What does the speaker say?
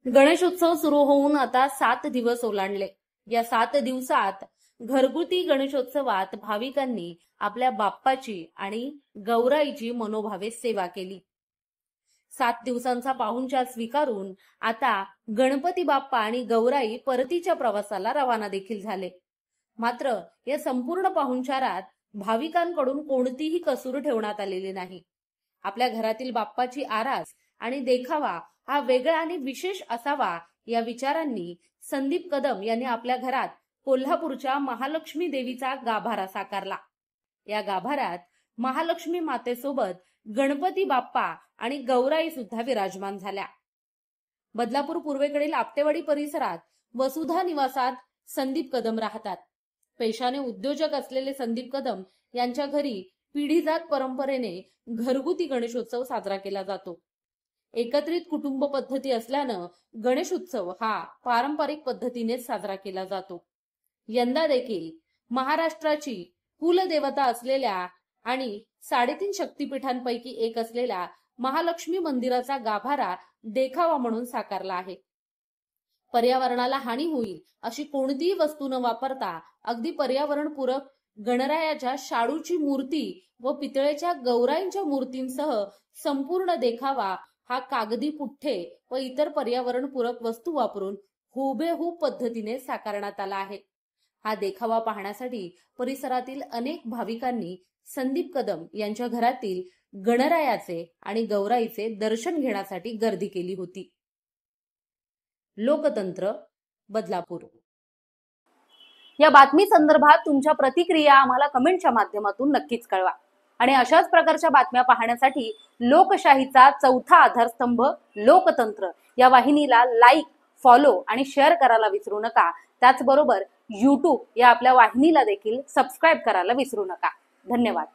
गणेशोत्सव सुरू होऊन आता 7 दिवस ओलांडले। या 7 दिवसात घरगुती गणेशोत्सवात भाविकांनी आपल्या बाप्पाची आणि गौराईची मनोभावे सेवा केली। 7 दिवसांचा पाहुणचार स्वीकारून आता गणपती बाप्पा आणि गौराई परतीच्या प्रवासाला रवाना देखील झाले। मात्र या संपूर्ण पाहुणचारात भाविकांकडून कोणतीही कसूर ठेवण्यात आलेली नाही। आपल्या घरातील बाप्पाची आरास आणि देखावा हा वेगळा आणि विशेष असावा या विचारांनी संदीप कदम यांनी आपल्या घरात कोल्हापूरच्या महालक्ष्मी देवीचा गाभारा साकारला। या गाभाऱ्यात महालक्ष्मी मातेसोबत गणपती बाप्पा आणि गौराई सुद्धा विराजमान झाल्या। बदलापूर पूर्वेकडील आपटेवाडी परिसरात वसुधा निवासात संदीप कदम राहतात। पेशाने उद्योजक असलेले संदीप कदम यांच्या घरी पिढीजात परंपरेने घरगुती गणेशोत्सव साजरा केला जातो। एकत्रित कुटुंब पद्धती असल्यानं गणेशोत्सव हा पारंपरिक पद्धतीने साजरा केला जातो। यंदा देखील महाराष्ट्राची कुलदेवता असलेल्या आणि 3.5 शक्तिपीठांपैकी एक असलेल्या महालक्ष्मी मंदिराचा गाभारा देखावा म्हणून साकारला आहे। पर्यावरणाला हानी होईल अशी कोणतीही वस्तू न वापरता अगदी पर्यावरणपूरक गणरायाच्या शाडूची मूर्ती व पितळेच्या गौराईंच्या मूर्तींसह संपूर्ण देखावा हा कागदी पुठ्ठे व इतर पर्यावरणपूरक वस्तू वापरून हुबेहूब पद्धतीने साकारण्यात आला आहे। हा देखावा पाहण्यासाठी परिसरातील अनेक भाविकांनी संदीप कदम यांच्या घरातील गणरायाचे आणि गौराईचे दर्शन घेण्यासाठी गर्दी केली होती। लोकतंत्र, बदलापूर। या बातमी संदर्भात तुमच्या प्रतिक्रिया आम्हाला कमेंटच्या माध्यमातून नक्कीच कळवा आणि अशाच प्रकारच्या बातम्या पाहण्यासाठी लोकशाहीचा चौथा आधारस्तंभ लोकतंत्र या वाहिनीला लाईक, फॉलो आणि शेअर करायला विसरू नका। त्याचबरोबर YouTube या आपल्या वाहिनीला देखील सबस्क्राइब करायला विसरू नका। धन्यवाद।